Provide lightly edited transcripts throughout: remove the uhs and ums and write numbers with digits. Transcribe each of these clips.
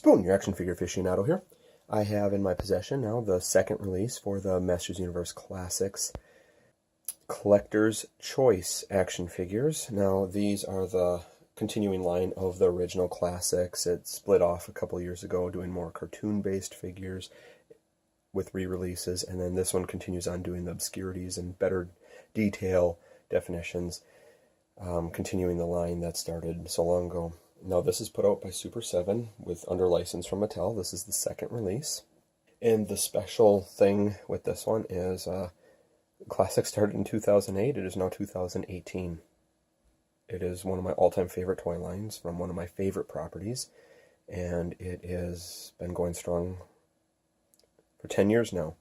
Spoon, your action figure aficionado here. I have in my possession now the second release for the Masters Universe Classics Collector's Choice action figures. Now these are the continuing line of the original classics. It split off a couple years ago doing more cartoon-based figures with re-releases, and then this one continues on doing the obscurities and better detail definitions, continuing the line that started so long ago. Now this is put out by Super 7 with under license from Mattel. This is the second release. And the special thing with this one is Classic started in 2008. It is now 2018. It is one of my all-time favorite toy lines from one of my favorite properties. And it has been going strong for 10 years now.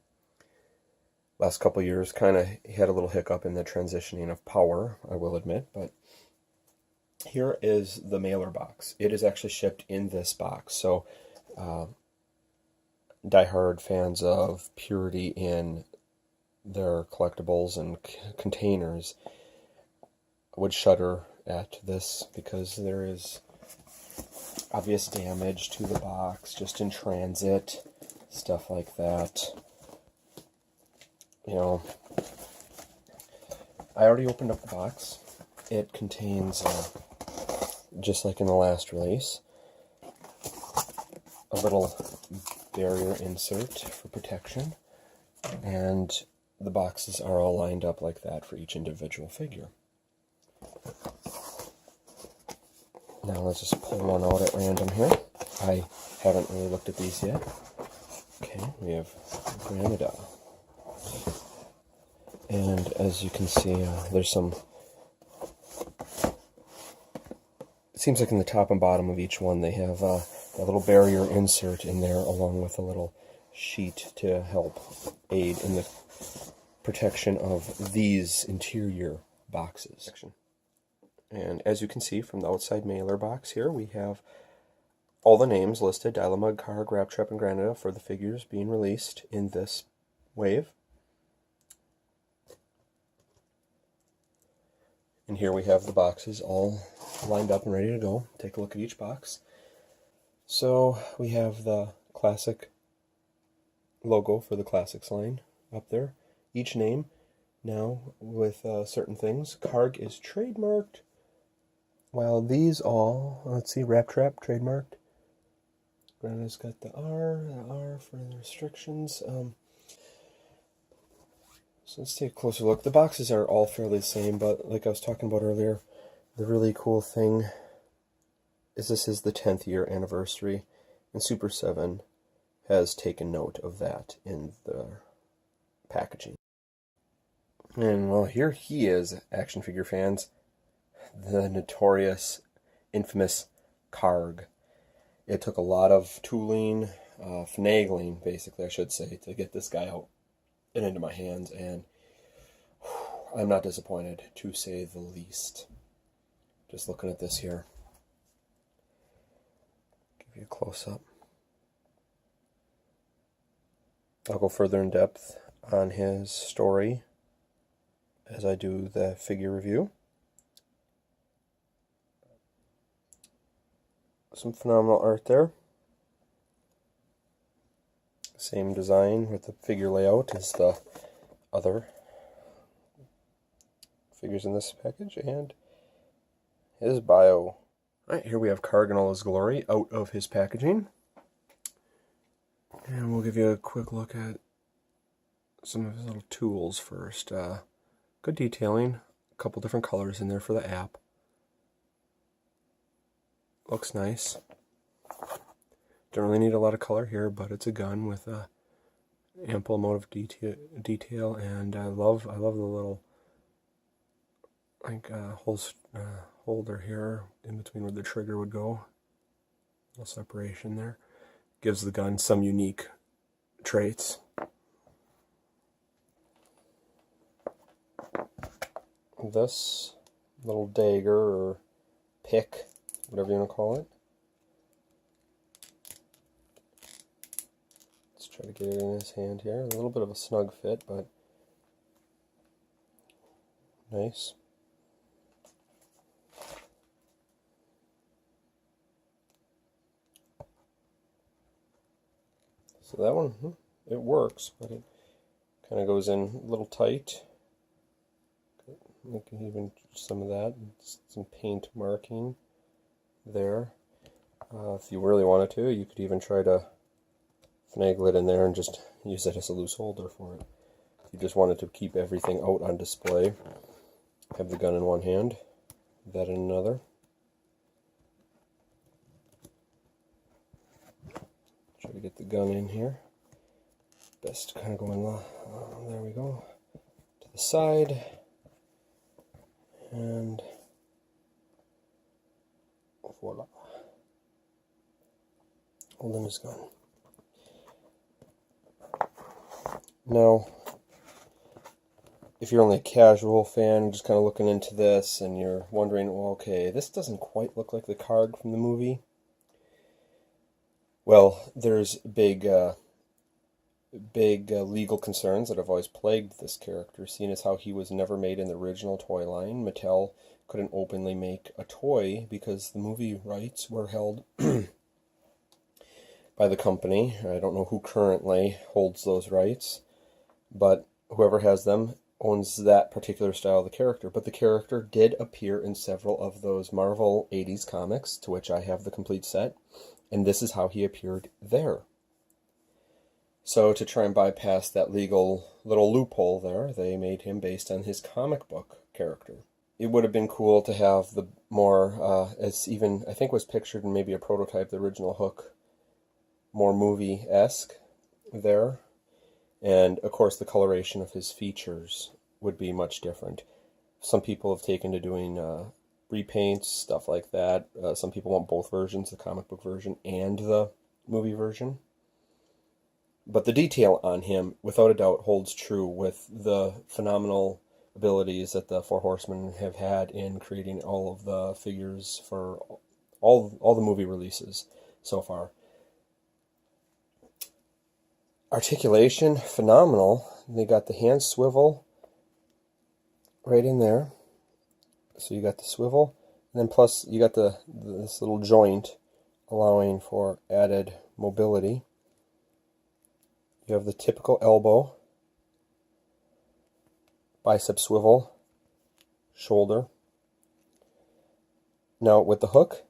Last couple years kind of had a little hiccup in the transitioning of power, I will admit, but here is the mailer box. It is actually shipped in this box, so diehard fans of purity in their collectibles and containers would shudder at this because there is obvious damage to the box just in transit, stuff like that. You know, I already opened up the box. It contains just like in the last release, a little barrier insert for protection, and the boxes are all lined up like that for each individual figure. Now let's just pull one out at random here. I haven't really looked at these yet. Okay, we have Granita. And as you can see, there's some... It seems like in the top and bottom of each one they have a little barrier insert in there along with a little sheet to help aid in the protection of these interior boxes. And as you can see from the outside mailer box here, we have all the names listed: Dylamug, Karg, Raptrap, and Granita for the figures being released in this wave. And here we have the boxes all lined up and ready to go. Take a look at each box. So we have the classic logo for the classics line up there. Each name now with certain things. Karg is trademarked, while these all, let's see, Raptrap trademarked. Granita's got the R for the restrictions. So let's take a closer look. The boxes are all fairly the same, but like I was talking about earlier, the really cool thing is this is the 10th year anniversary, and Super 7 has taken note of that in the packaging. And well, here he is, action figure fans, the notorious, infamous Karg. It took a lot of tooling, finagling, basically, I should say, to get this guy out and into my hands, and I'm not disappointed, to say the least. Just looking at this here. Give you a close-up. I'll go further in depth on his story as I do the figure review. Some phenomenal art there. Same design with the figure layout as the other figures in this package, and his bio. Alright, here we have Karg in all his glory out of his packaging. And we'll give you a quick look at some of his little tools first. Good detailing, a couple different colors in there for the app. Looks nice. Don't really need a lot of color here, but it's a gun with a ample amount of detail, and I love the little like holder here in between where the trigger would go. A little separation there. Gives the gun some unique traits. This little dagger or pick, whatever you want to call it. Let's try to get it in his hand here. A little bit of a snug fit, but nice. So that one, it works, but it kind of goes in a little tight. You can even some of that, some paint marking there. If you really wanted to, you could even try to finagle it in there and just use it as a loose holder for it. If you just wanted to keep everything out on display, have the gun in one hand, that in another. Try to get the gun in here. Best kind of going, there we go, to the side. And voila. Holding his gun. Now, if you're only a casual fan, just kind of looking into this, and you're wondering, well, okay, this doesn't quite look like the Karg from the movie. Well, there's big legal concerns that have always plagued this character, seeing as how he was never made in the original toy line. Mattel couldn't openly make a toy because the movie rights were held by the company. I don't know who currently holds those rights, but whoever has them owns that particular style of the character. But the character did appear in several of those Marvel 80s comics, to which I have the complete set, and this is how he appeared there. So to try and bypass that legal little loophole there, they made him based on his comic book character. It would have been cool to have the more, as even I think was pictured in maybe a prototype, the original Hook, more movie-esque there. And of course the coloration of his features would be much different. Some people have taken to doing repaints, stuff like that. Some people want both versions, the comic book version and the movie version. But the detail on him, without a doubt, holds true with the phenomenal abilities that the Four Horsemen have had in creating all of the figures for all the movie releases so far. Articulation, phenomenal. They got the hand swivel right in there. So you got the swivel, and then plus you got this little joint allowing for added mobility. You have the typical elbow, bicep swivel, shoulder. Now with the Hook,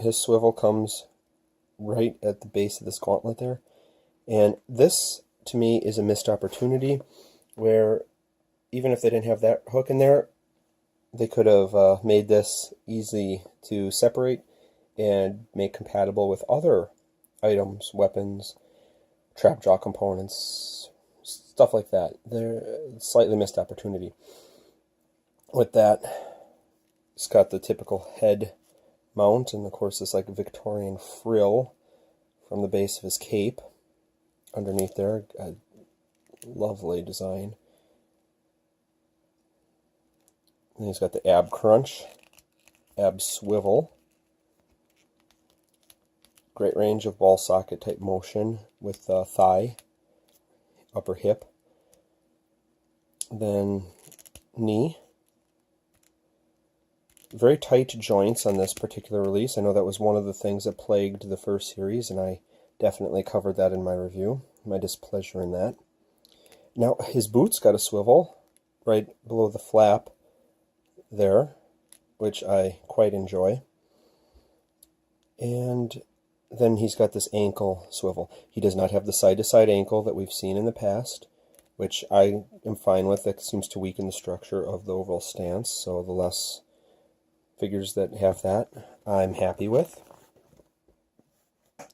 his swivel comes right at the base of this gauntlet there. And this, to me, is a missed opportunity where even if they didn't have that hook in there, they could have made this easy to separate and make compatible with other items, weapons, trap jaw components, stuff like that. They're a slightly missed opportunity. With that, it's got the typical head mount, and of course this like Victorian frill from the base of his cape underneath there. A lovely design. And he's got the ab crunch, ab swivel. Great range of ball socket type motion with thigh, upper hip, then knee. Very tight joints on this particular release. I know that was one of the things that plagued the first series, and I definitely covered that in my review, my displeasure in that. Now his boots got a swivel right below the flap there, which I quite enjoy. And then he's got this ankle swivel. He does not have the side-to-side ankle that we've seen in the past, which I am fine with. That seems to weaken the structure of the overall stance, so the less figures that have that, I'm happy with. That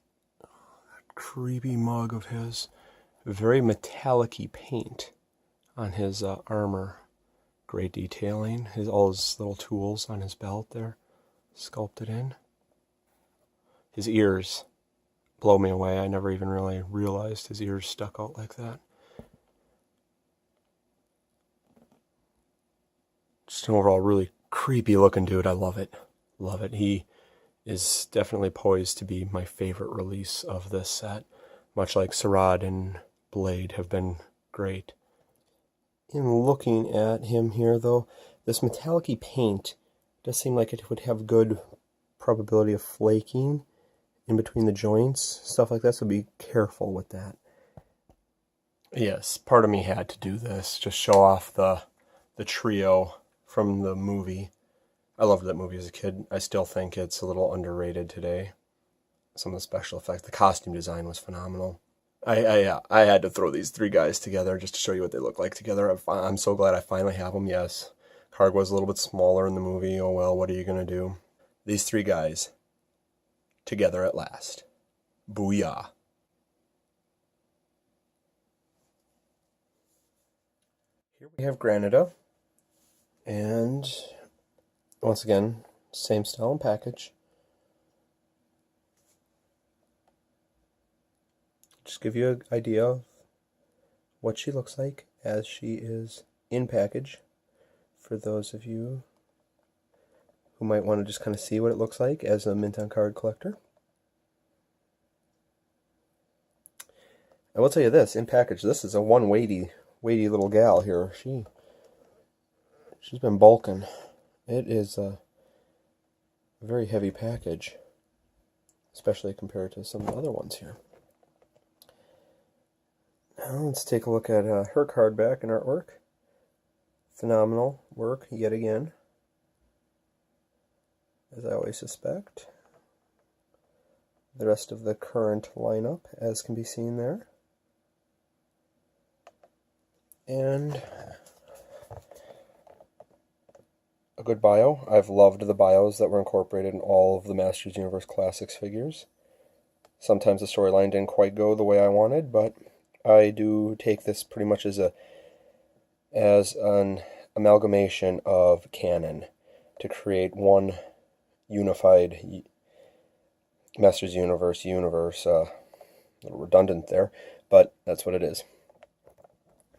creepy mug of his. Very metallic-y paint on his armor. Great detailing. All his little tools on his belt there, sculpted in. His ears blow me away. I never even really realized his ears stuck out like that. Just an overall really creepy looking dude. I love it. Love it. He is definitely poised to be my favorite release of this set. Much like Sarad and Blade have been great. In looking at him here though, this metallic-y paint does seem like it would have good probability of flaking. in between the joints, stuff like that, so be careful with that. Yes, part of me had to do this, just show off the trio from the movie. I loved that movie as a kid. I still think it's a little underrated today. Some of the special effects, the costume design was phenomenal. I had to throw these three guys together just to show you what they look like together. I'm so glad I finally have them. Yes, Karg was a little bit smaller in the movie. Oh well, what are you going to do? These three guys together at last. Booyah. Here we have Granita. And once again, same style and package. Just give you an idea of what she looks like as she is in package for those of you who might want to just kind of see what it looks like as a mint on card collector. I will tell you this, in package, this is a one weighty little gal here. She's been bulking. It is a very heavy package, especially compared to some of the other ones here. Now let's take a look at her card back and artwork. Phenomenal work yet again, as I always suspect. The rest of the current lineup, as can be seen there. And a good bio. I've loved the bios that were incorporated in all of the Masters Universe Classics figures. Sometimes the storyline didn't quite go the way I wanted, but I do take this pretty much as an amalgamation of canon to create one unified Masters universe. A little redundant there, but that's what it is.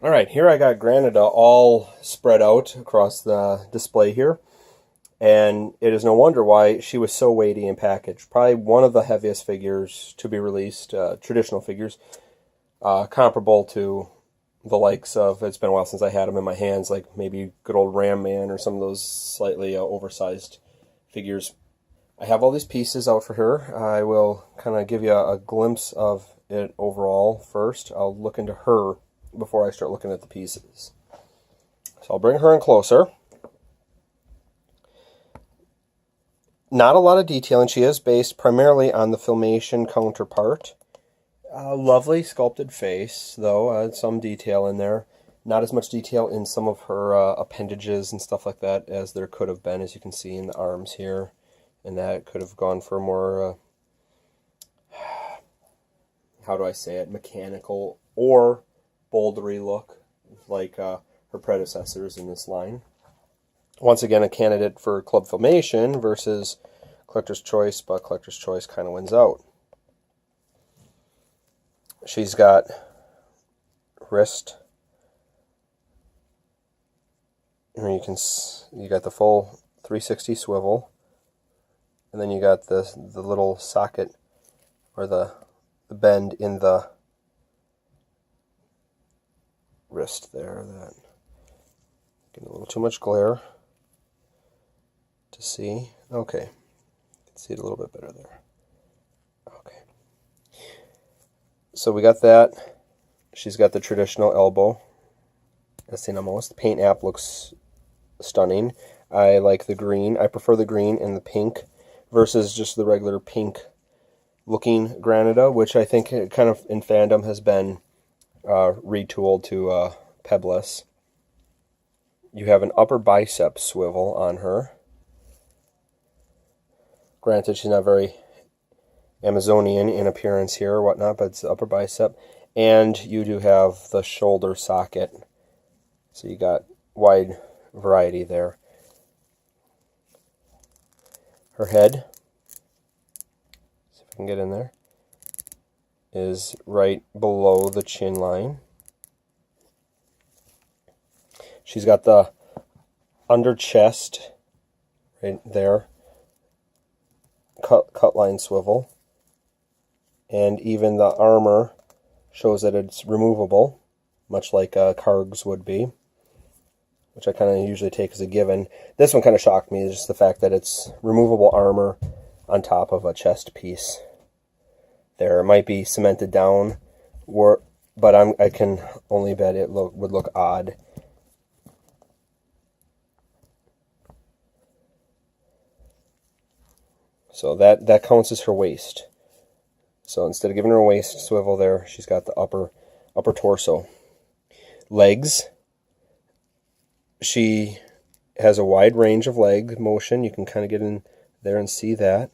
Alright, here I got Granita all spread out across the display here, and it is no wonder why she was so weighty in package. Probably one of the heaviest figures to be released, traditional figures, comparable to the likes of, it's been a while since I had them in my hands, like maybe good old Ram Man or some of those slightly oversized figures. I have all these pieces out for her. I will kind of give you a glimpse of it overall first. I'll look into her before I start looking at the pieces. So I'll bring her in closer. Not a lot of detailing. She is based primarily on the Filmation counterpart. Lovely sculpted face, though. Some detail in there. Not as much detail in some of her appendages and stuff like that as there could have been, as you can see in the arms here. And that could have gone for more, how do I say it, mechanical or bouldery look, like her predecessors in this line. Once again, a candidate for Club Filmation versus Collector's Choice, but Collector's Choice kind of wins out. She's got wrist. Here you got the full 360 swivel, and then you got the little socket or the bend in the wrist there. That getting a little too much glare to see. Okay, you can see it a little bit better there. Okay, so we got that. She's got the traditional elbow. As seen almost. The paint app looks stunning. I like the green. I prefer the green and the pink versus just the regular pink looking Granita, which I think kind of in fandom has been retooled to Pebless. You have an upper bicep swivel on her. Granted, she's not very Amazonian in appearance here or whatnot, but it's the upper bicep. And you do have the shoulder socket. So you got wide variety there. Her head, see if I can get in there, is right below the chin line. She's got the under chest right there, cut line swivel, and even the armor shows that it's removable, much like Karg's would be, which I kind of usually take as a given. This one kind of shocked me, just the fact that it's removable armor on top of a chest piece. there. It might be cemented down, but I can only bet it would look odd. So that counts as her waist. So instead of giving her a waist swivel there, she's got the upper torso. Legs. She has a wide range of leg motion. You can kind of get in there and see that.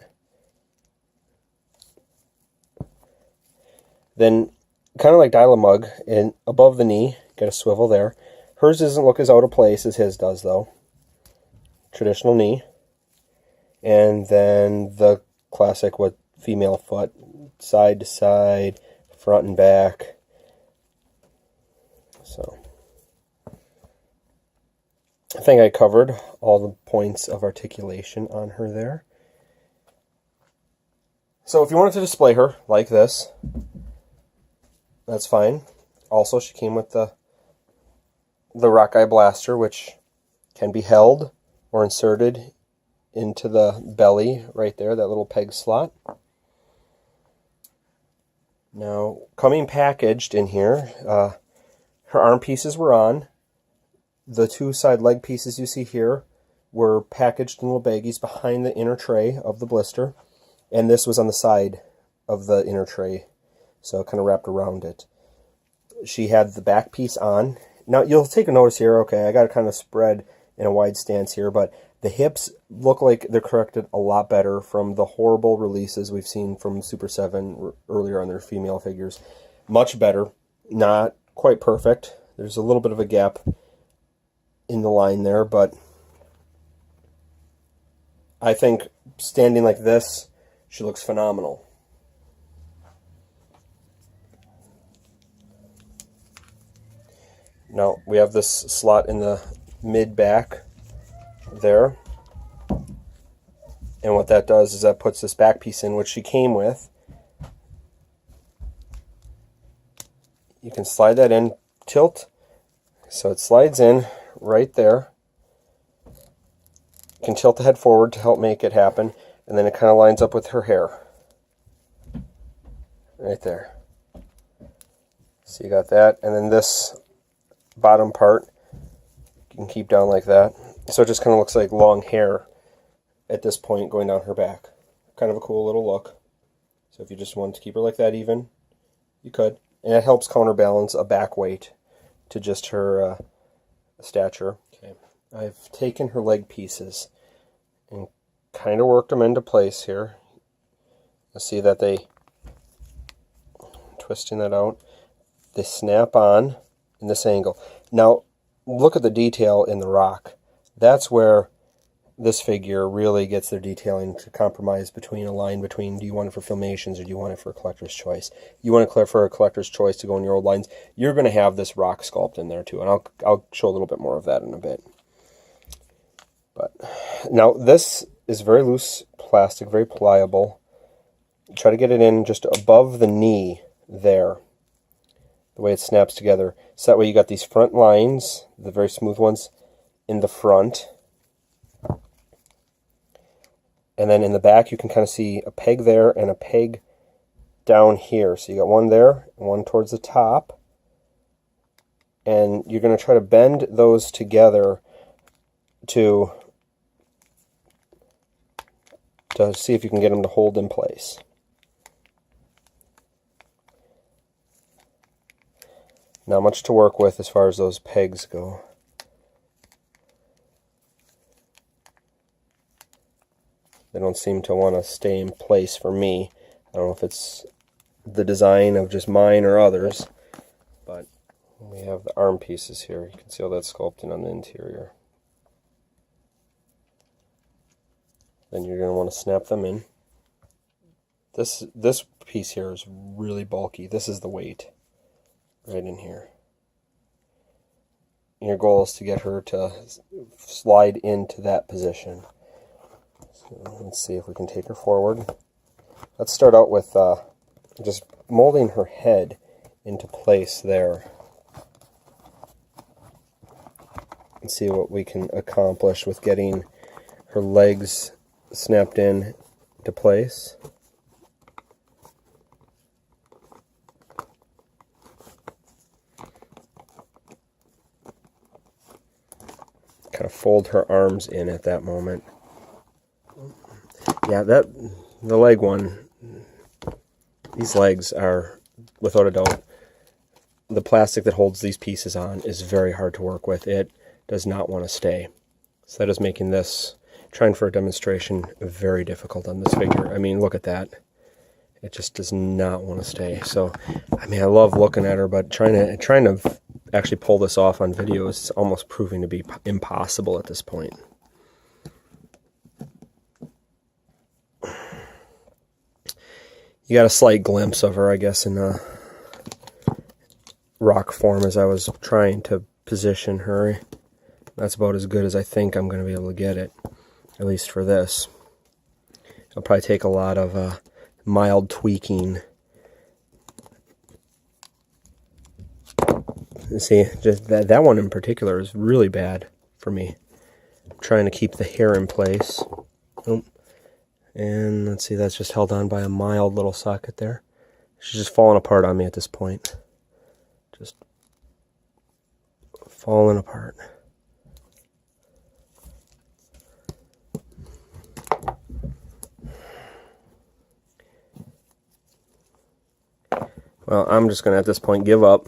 Then, kind of like Dylamug, and above the knee, got a swivel there. Hers doesn't look as out of place as his does, though. Traditional knee. And then the classic female foot, side to side, front and back. So I think I covered all the points of articulation on her there. So if you wanted to display her like this, that's fine. Also, she came with the Rockeye Blaster, which can be held or inserted into the belly right there, that little peg slot. Now, coming packaged in here, her arm pieces were on. The two side leg pieces you see here were packaged in little baggies behind the inner tray of the blister, and this was on the side of the inner tray, so it kind of wrapped around it. She had the back piece on. Now, you'll take a notice here, okay, I got it kind of spread in a wide stance here, but the hips look like they're corrected a lot better from the horrible releases we've seen from Super 7 earlier on their female figures. Much better. Not quite perfect. There's a little bit of a gap in the line there, but I think standing like this, she looks phenomenal. Now, we have this slot in the mid-back there, and what that does is that puts this back piece in, which she came with. You can slide that in, tilt, so it slides in right there. You can tilt the head forward to help make it happen, and then it kind of lines up with her hair right there. So you got that, and then this bottom part you can keep down like that. So it just kind of looks like long hair at this point going down her back. Kind of a cool little look. So if you just wanted to keep her like that even, you could. And it helps counterbalance a back weight to just her stature. Okay, I've taken her leg pieces and kind of worked them into place here. You'll see that twisting that out, they snap on in this angle. Now, look at the detail in the rock. That's where this figure really gets their detailing to compromise between a line between, do you want it for Filmations or do you want it for a collector's choice? You want it for a collector's choice to go in your old lines, you're going to have this rock sculpt in there too, and I'll show a little bit more of that in a bit. But now this is very loose plastic, very pliable. Try to get it in just above the knee there, the way it snaps together. So that way you got these front lines, the very smooth ones, in the front. And then in the back you can kind of see a peg there and a peg down here. So you got one there and one towards the top. And you're going to try to bend those together to see if you can get them to hold in place. Not much to work with as far as those pegs go. They don't seem to want to stay in place for me. I don't know if it's the design of just mine or others, but we have the arm pieces here. You can see all that sculpting on the interior. Then you're going to want to snap them in. This piece here is really bulky. This is the weight right in here. And your goal is to get her to slide into that position. So let's see if we can take her forward. Let's start out with just molding her head into place there. And see what we can accomplish with getting her legs snapped in to place. kind of fold her arms in at that moment. Yeah, the leg one, these legs are, without a doubt, the plastic that holds these pieces on is very hard to work with. It does not want to stay. So that is making this, trying for a demonstration, very difficult on this figure. I mean, look at that. It just does not want to stay. So, I mean, I love looking at her, but trying to actually pull this off on video is almost proving to be impossible at this point. You got a slight glimpse of her, I guess, in a rock form as I was trying to position her. That's about as good as I think I'm going to be able to get it, at least for this. It'll probably take a lot of mild tweaking. See, just that one in particular is really bad for me. I'm trying to keep the hair in place. Oh. And let's see, that's just held on by a mild little socket there. She's just falling apart on me at this point. Just falling apart. Well, I'm just going to, at this point, give up.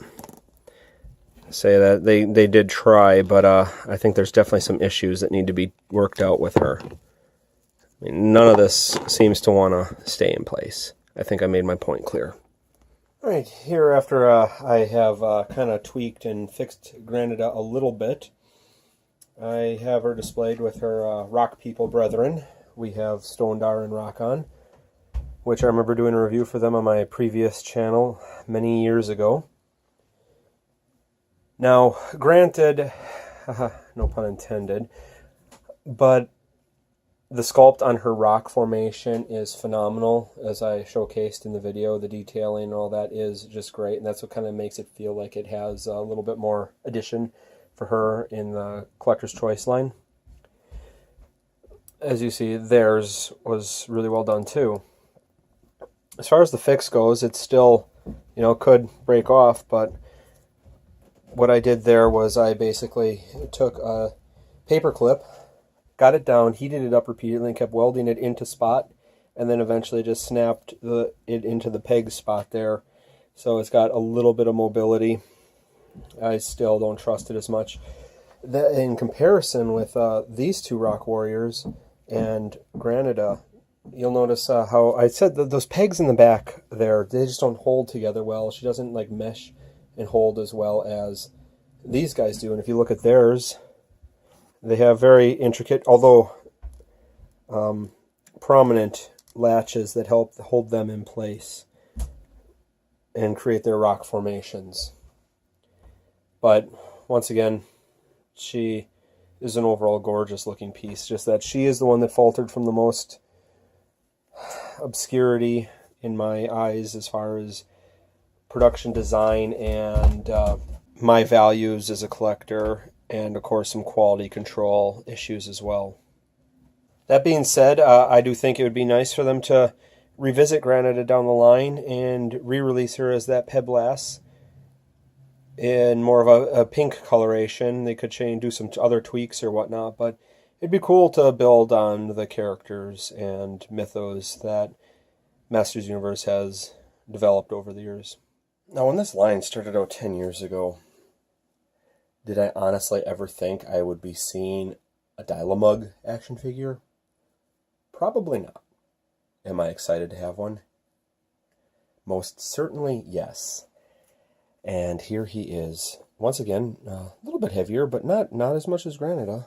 Say that they did try, but I think there's definitely some issues that need to be worked out with her. I mean, none of this seems to want to stay in place. I think I made my point clear. All right, here after I have kind of tweaked and fixed Granita a little bit, I have her displayed with her rock people brethren. We have Stone Dar and Rock On, which I remember doing a review for them on my previous channel many years ago. Now, granted, no pun intended, but the sculpt on her rock formation is phenomenal, as I showcased in the video. The detailing and all that is just great, and that's what kind of makes it feel like it has a little bit more addition for her in the Collector's Choice line. As you see, theirs was really well done too. As far as the fix goes, it's still, you know, could break off, but what I did there was I basically took a paper clip, got it down, heated it up repeatedly, and kept welding it into spot, and then eventually just snapped it into the peg spot there. So it's got a little bit of mobility. I still don't trust it as much. In comparison with these two Rock Warriors and Granita, you'll notice how I said that those pegs in the back there, they just don't hold together well. She doesn't like mesh and hold as well as these guys do. And if you look at theirs, they have very intricate, although prominent latches that help hold them in place and create their rock formations. But once again, she is an overall gorgeous looking piece. Just that she is the one that faltered from the most obscurity in my eyes as far as production design and my values as a collector, and of course some quality control issues as well. That being said, I do think it would be nice for them to revisit Granita down the line and re-release her as that Peblass in more of a pink coloration. They could do some other tweaks or whatnot, but it'd be cool to build on the characters and mythos that Masters Universe has developed over the years. Now, when this line started out 10 years ago, did I honestly ever think I would be seeing a Dylamug action figure? Probably not. Am I excited to have one? Most certainly, yes. And here he is. Once again, a little bit heavier, but not as much as Granita.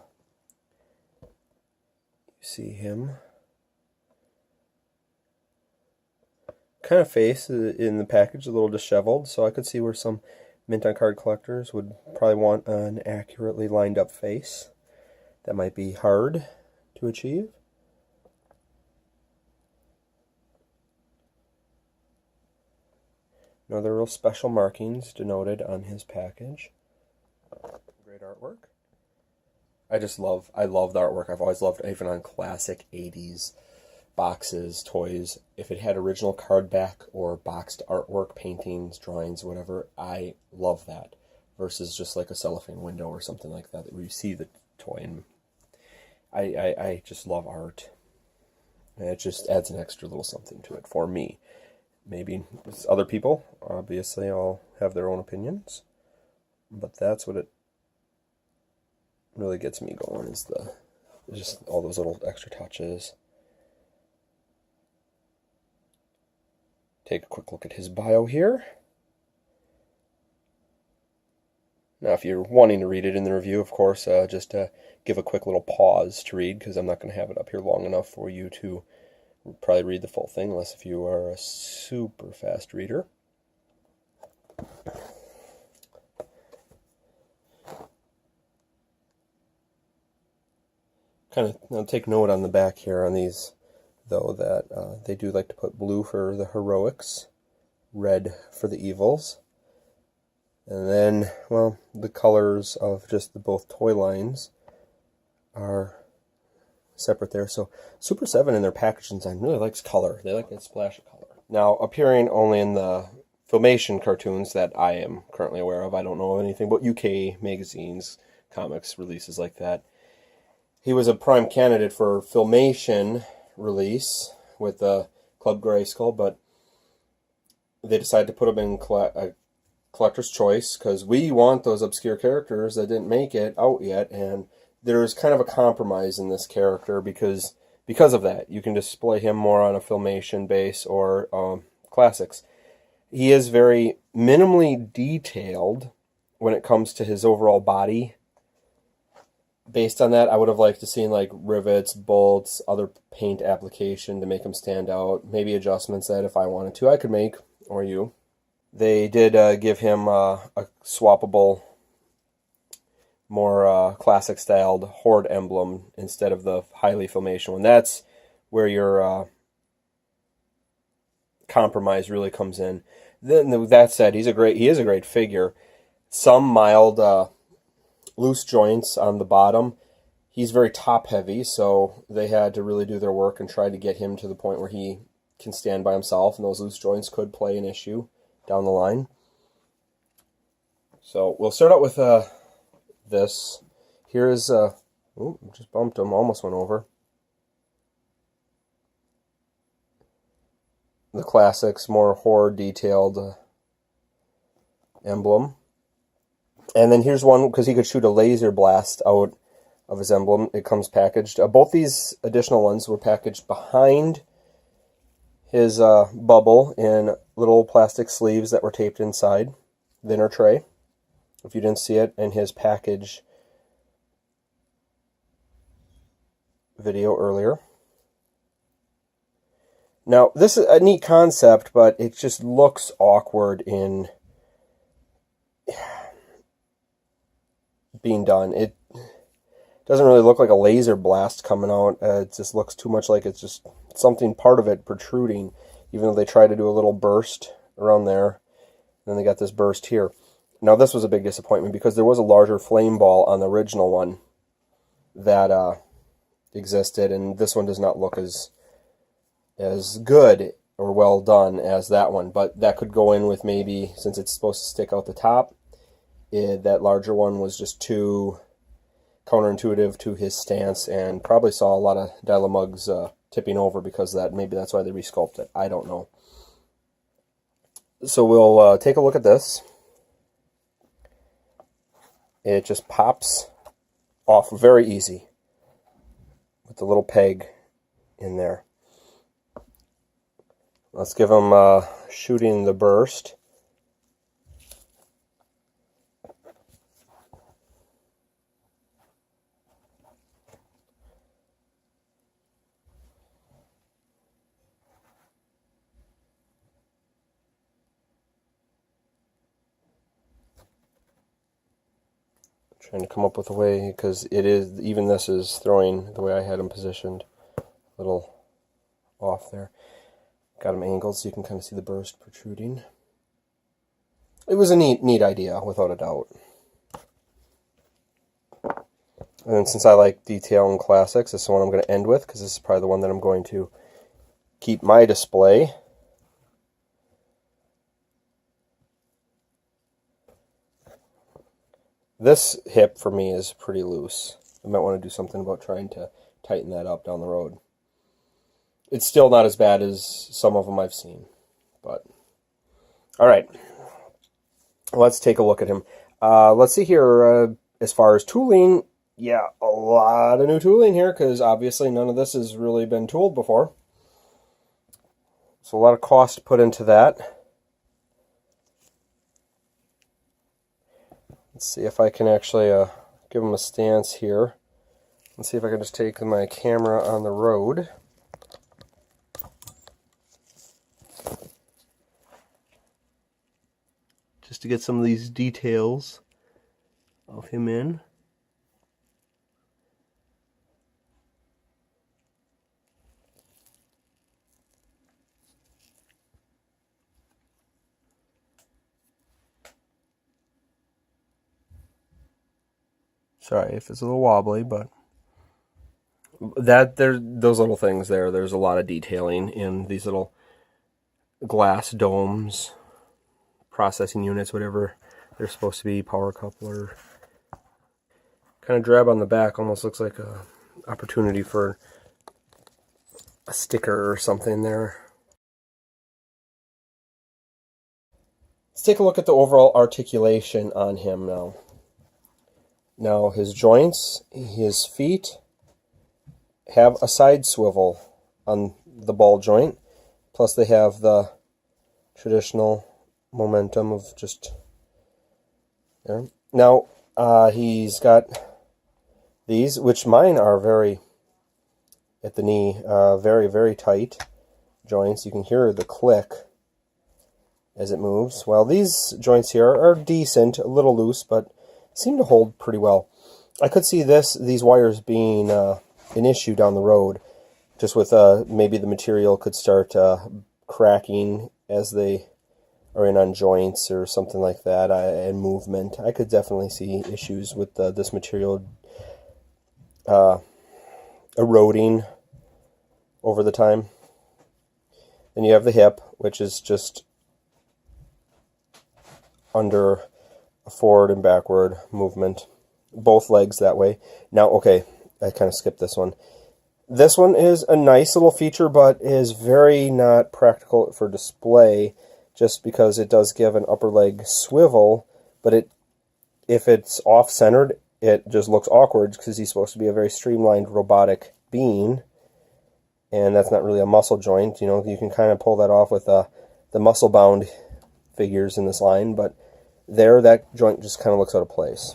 You see him. Kind of face in the package, a little disheveled, so I could see where some mint on card collectors would probably want an accurately lined up face. That might be hard to achieve. No other real special markings denoted on his package. Great artwork. I love the artwork. I've always loved, even on classic 80s boxes, toys, if it had original card back or boxed artwork, paintings, drawings, whatever, I love that. Versus just like a cellophane window or something like that, where you see the toy, and I just love art. And it just adds an extra little something to it for me. Maybe with other people, obviously, all have their own opinions, but that's what it really gets me going, is just all those little extra touches. Take a quick look at his bio here. Now, if you're wanting to read it in the review, of course, just give a quick little pause to read, because I'm not going to have it up here long enough for you to probably read the full thing, unless if you are a super fast reader. Kind of, now take note on the back here on these, though, that they do like to put blue for the heroics, red for the evils. And then, well, the colors of just the both toy lines are separate there. So Super 7 in their packaging design really likes color. They like that splash of color. Now, appearing only in the Filmation cartoons that I am currently aware of, I don't know of anything but UK magazines, comics, releases like that. He was a prime candidate for Filmation release with Club Grayskull, but they decided to put him in Collector's Choice, because we want those obscure characters that didn't make it out yet, and there's kind of a compromise in this character because of that. You can display him more on a Filmation base or classics. He is very minimally detailed when it comes to his overall body. Based on that, I would have liked to see like rivets, bolts, other paint application to make him stand out. Maybe adjustments that if I wanted to, I could make, or you. They did give him a swappable, more classic-styled Horde emblem instead of the highly Filmation one. That's where your compromise really comes in. Then, that said, he is a great figure. Some mild loose joints on the bottom. He's very top-heavy, so they had to really do their work and try to get him to the point where he can stand by himself, and those loose joints could play an issue down the line. So we'll start out with this. Here is oh, just bumped him, almost went over. The classics, more horror detailed emblem. And then here's one, because he could shoot a laser blast out of his emblem. It comes packaged. Both these additional ones were packaged behind his bubble in little plastic sleeves that were taped inside the inner tray. If you didn't see it in his package video earlier. Now, this is a neat concept, but it just looks awkward in being done. It doesn't really look like a laser blast coming out. It just looks too much like it's just something, part of it protruding, even though they try to do a little burst around there. And then they got this burst here. Now, this was a big disappointment because there was a larger flame ball on the original one that existed, and this one does not look as good or well done as that one. But that could go in with, maybe, since it's supposed to stick out the top, that larger one was just too counterintuitive to his stance, and probably saw a lot of Dylamugs tipping over because of that. Maybe that's why they resculpted it. I don't know. So we'll take a look at this. It just pops off very easy with the little peg in there. Let's give him shooting the burst. Trying to come up with a way, because it is, even this is throwing the way I had him positioned a little off there. Got him angled so you can kind of see the burst protruding. It was a neat idea, without a doubt. And since I like detail and classics, this is the one I'm going to end with, because this is probably the one that I'm going to keep my display. This hip for me is pretty loose. I might want to do something about trying to tighten that up down the road. It's still not as bad as some of them I've seen, but all right. Let's take a look at him. Let's see here. As far as tooling, yeah, a lot of new tooling here because obviously none of this has really been tooled before. So a lot of cost put into that. Let's see if I can actually give him a stance here. Let's see if I can just take my camera on the road. Just to get some of these details of him in. Sorry if it's a little wobbly, but those little things there, there's a lot of detailing in these little glass domes, processing units, whatever they're supposed to be, power coupler. Kind of drab on the back, almost looks like a opportunity for a sticker or something there. Let's take a look at the overall articulation on him now. Now his joints, his feet have a side swivel on the ball joint, plus they have the traditional momentum of just there. Now he's got these, which mine are very, at the knee, very, very tight joints. You can hear the click as it moves. Well, these joints here are decent, a little loose, but seem to hold pretty well. I could see these wires being an issue down the road, just with maybe the material could start cracking as they are in on joints or something like that, and movement. I could definitely see issues with this material eroding over the time. Then you have the hip, which is just under a forward and backward movement, both legs that way. Now, okay, I kind of skipped this one. This one is a nice little feature, but is very not practical for display, just because it does give an upper leg swivel, but if it's off-centered, it just looks awkward because he's supposed to be a very streamlined robotic being, and that's not really a muscle joint. You know, you can kind of pull that off with the muscle-bound figures in this line, but there, that joint just kind of looks out of place.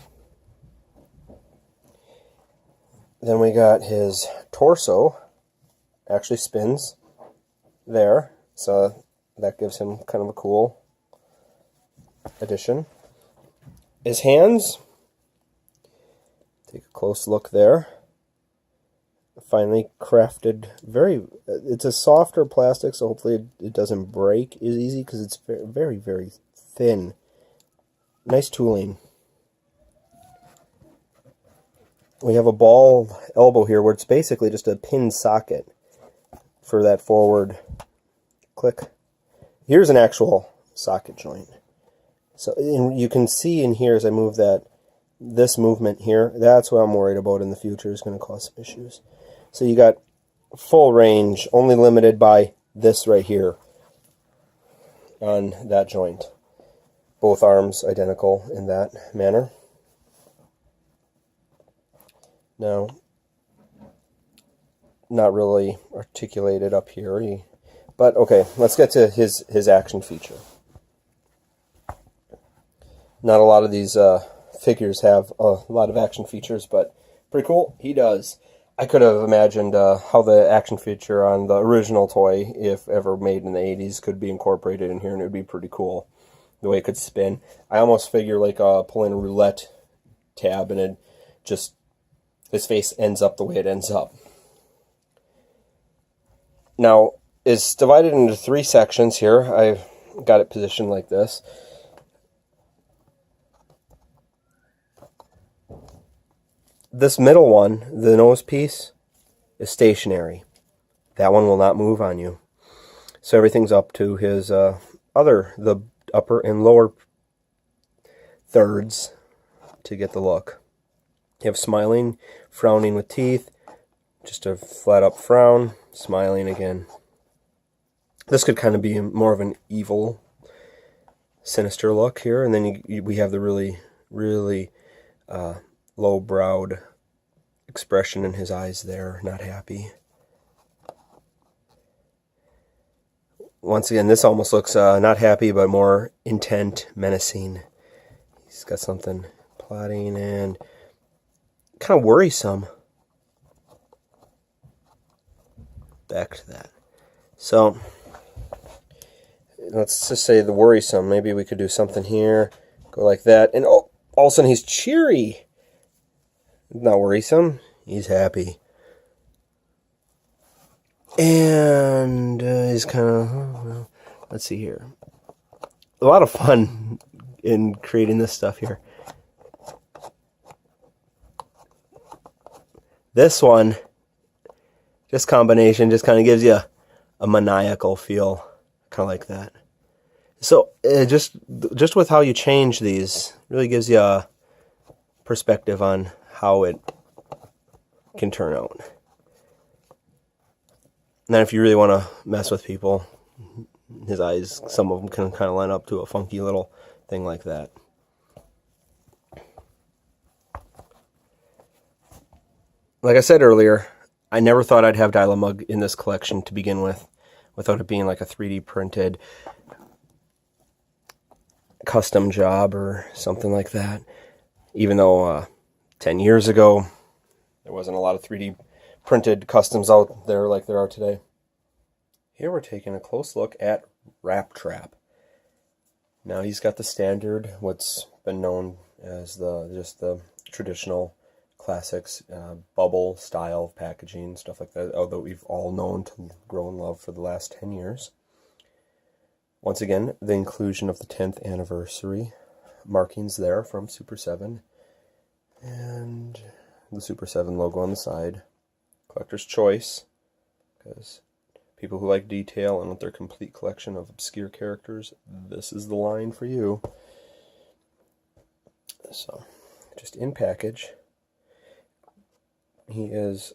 Then we got his torso actually spins there, so that gives him kind of a cool addition. His hands, take a close look there. Finely crafted, it's a softer plastic, so hopefully it doesn't break as easy because it's very, very, very thin. Nice tooling. We have a ball elbow here where it's basically just a pin socket for that forward click. Here's an actual socket joint. So you can see in here as I move this movement here, that's what I'm worried about in the future is going to cause some issues. So you got full range, only limited by this right here on that joint. Both arms identical in that manner. Now, not really articulated up here, but okay, let's get to his action feature. Not a lot of these figures have a lot of action features, but pretty cool. He does. I could have imagined how the action feature on the original toy, if ever made in the 80s, could be incorporated in here, and it would be pretty cool. The way it could spin. I almost figure like pulling a roulette tab and it just, his face ends up the way it ends up. Now, it's divided into 3 sections here. I've got it positioned like this. This middle one, the nose piece, is stationary. That one will not move on you. So everything's up to his the upper and lower thirds to get the look. You have smiling frowning with teeth, just a flat up frown, smiling again. This could kind of be more of an evil, sinister look here, and then we have the really, really low-browed expression in his eyes there, not happy. Once again, this almost looks not happy, but more intent, menacing. He's got something plotting and kind of worrisome. Back to that. So, let's just say the worrisome. Maybe we could do something here, go like that, and oh, all of a sudden he's cheery. Not worrisome, he's happy. And he's kind of, well, let's see here. A lot of fun in creating this stuff here. This one, this combination just kind of gives you a maniacal feel, kind of like that. So just with how you change these, really gives you a perspective on how it can turn out. And then if you really want to mess with people, his eyes, some of them can kind of line up to a funky little thing like that. Like I said earlier, I never thought I'd have Dylamug in this collection to begin with, without it being like a 3D printed custom job or something like that. Even though 10 years ago, there wasn't a lot of 3D printed customs out there like there are today. Here we're taking a close look at Wrap Trap. Now he's got the standard, what's been known as just the traditional classics, bubble style packaging, stuff like that, although we've all known to grow in love for the last 10 years. Once again, the inclusion of the 10th anniversary markings there from Super 7, and the Super 7 logo on the side. Collector's choice, because people who like detail and want their complete collection of obscure characters, this is the line for you. So, just in package. He is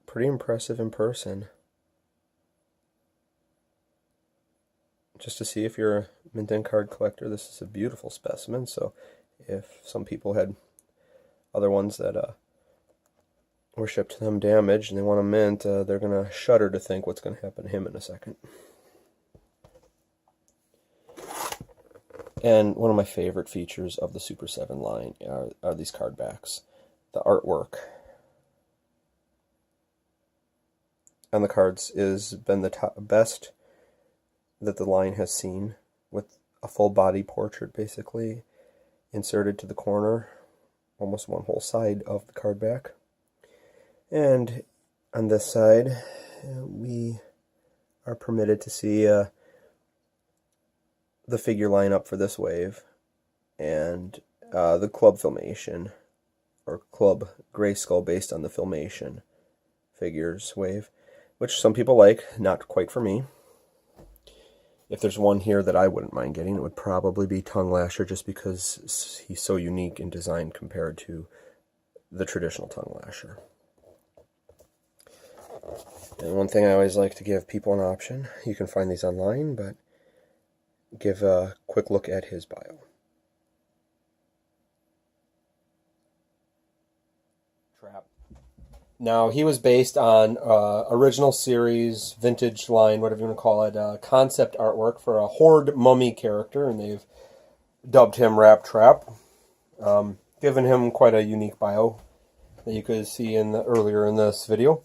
pretty impressive in person. Just to see if you're a mint and card collector, this is a beautiful specimen. So if some people had other ones that were shipped to them damaged and they want a mint, they're going to shudder to think what's going to happen to him in a second. And one of my favorite features of the Super 7 line are these card backs. The artwork on the cards has been the best that the line has seen, with a full body portrait basically inserted to the corner, almost one whole side of the card back. And on this side, we are permitted to see the figure lineup for this wave, and the club Filmation, or Club Grayskull based on the Filmation figures wave, which some people like, not quite for me. If there's one here that I wouldn't mind getting, it would probably be Tongue Lasher, just because he's so unique in design compared to the traditional Tongue Lasher. And one thing I always like to give people an option, you can find these online, but give a quick look at his bio. Trap. Now, he was based on original series, vintage line, whatever you want to call it, concept artwork for a Horde mummy character, and they've dubbed him Wrap Trap, giving him quite a unique bio that you could see earlier in this video.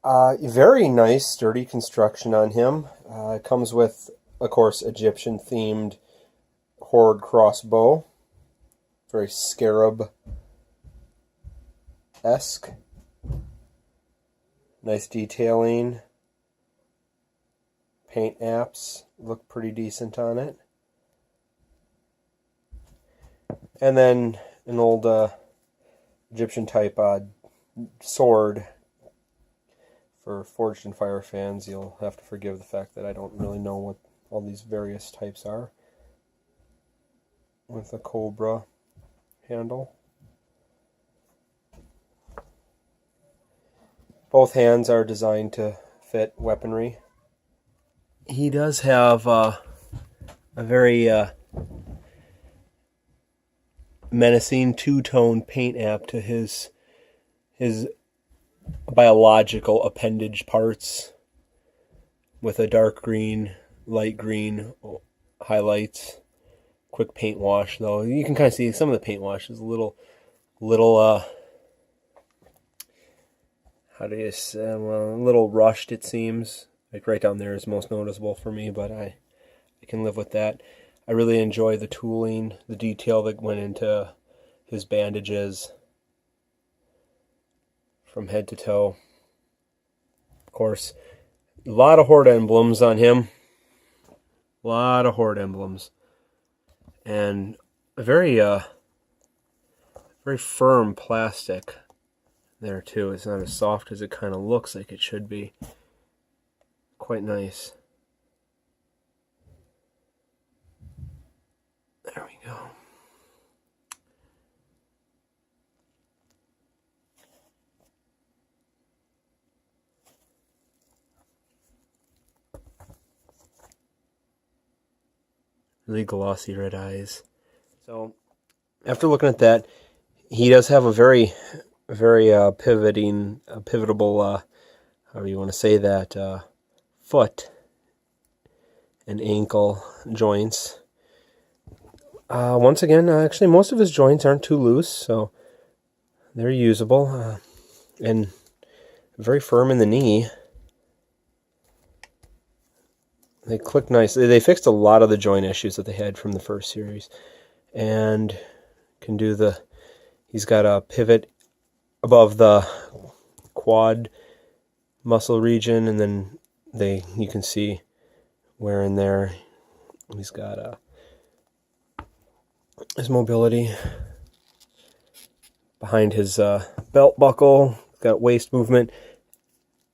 Very nice, sturdy construction on him. It comes with, of course, Egyptian-themed Horde crossbow. Very scarab-esque. Nice detailing. Paint apps look pretty decent on it. And then an old Egyptian-type sword. For Forged in Fire fans, you'll have to forgive the fact that I don't really know what all these various types are. With a cobra handle. Both hands are designed to fit weaponry. He does have a very menacing two-tone paint app to his biological appendage parts, with a dark green, light green highlights. Quick paint wash, though. You can kind of see some of the paint wash is a little how do you say, well, a little rushed, it seems. Like right down there is most noticeable for me, but I can live with that. I really enjoy the tooling, the detail that went into his bandages from head to toe. Of course, a lot of Horde emblems on him. A lot of Horde emblems. And a very firm plastic there too. It's not as soft as it kind of looks like it should be. Quite nice. There we go. Really glossy red eyes. So after looking at that, he does have a very pivotable, however you want to say that, foot and ankle joints. Once again, actually most of his joints aren't too loose, so they're usable, and very firm in the knee. They click nicely. They fixed a lot of the joint issues that they had from the first series, and can do he's got a pivot above the quad muscle region, and then you can see where in there he's got his mobility behind his belt buckle. Got waist movement,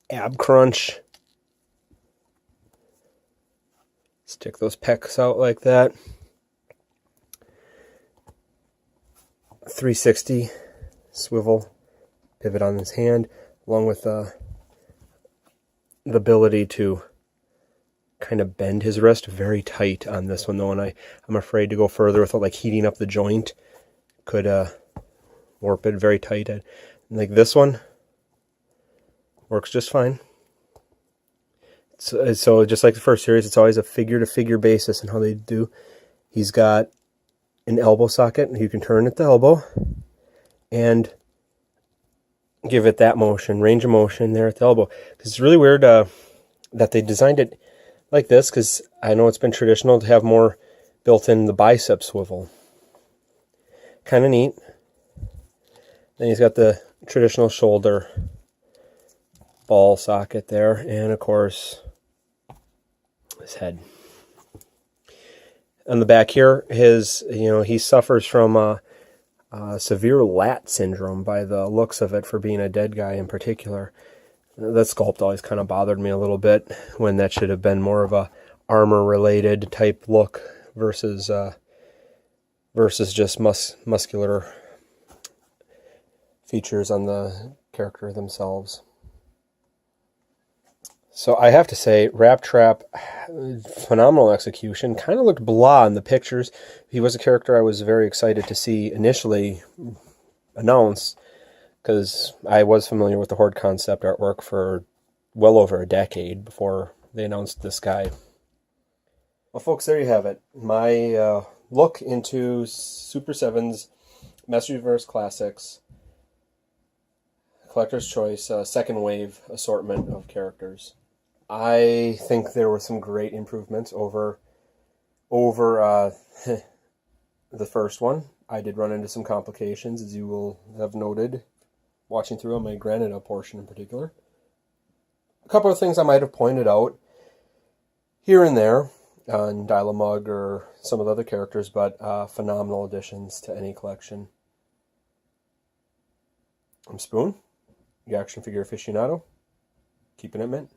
ab crunch. Stick those pecs out like that. 360 swivel pivot on his hand, along with the ability to kind of bend his wrist very tight on this one, though, and I'm afraid to go further without like heating up the joint. Could warp it very tight. Like this one works just fine. So just like the first series, it's always a figure-to-figure basis in how they do. He's got an elbow socket you can turn at the elbow and give it that motion, range of motion there at the elbow. Because it's really weird that they designed it like this, because I know it's been traditional to have more built in the bicep swivel. Kind of neat. Then he's got the traditional shoulder ball socket there, and of course his head. On the back here, he suffers from severe lat syndrome by the looks of it, for being a dead guy in particular. That sculpt always kind of bothered me a little bit, when that should have been more of a armor related type look versus just muscular features on the character themselves. So I have to say, Rap Trap, phenomenal execution. Kind of looked blah in the pictures. He was a character I was very excited to see initially announced, because I was familiar with the Horde concept artwork for well over a decade before they announced this guy. Well, folks, there you have it. My look into Super 7's Masters Universe Classics Collector's Choice second wave assortment of characters. I think there were some great improvements over the first one. I did run into some complications, as you will have noted, watching through on my Granita portion in particular. A couple of things I might have pointed out here and there on Dylamug or some of the other characters, but phenomenal additions to any collection. I'm Spoon, your action figure aficionado, keeping it mint.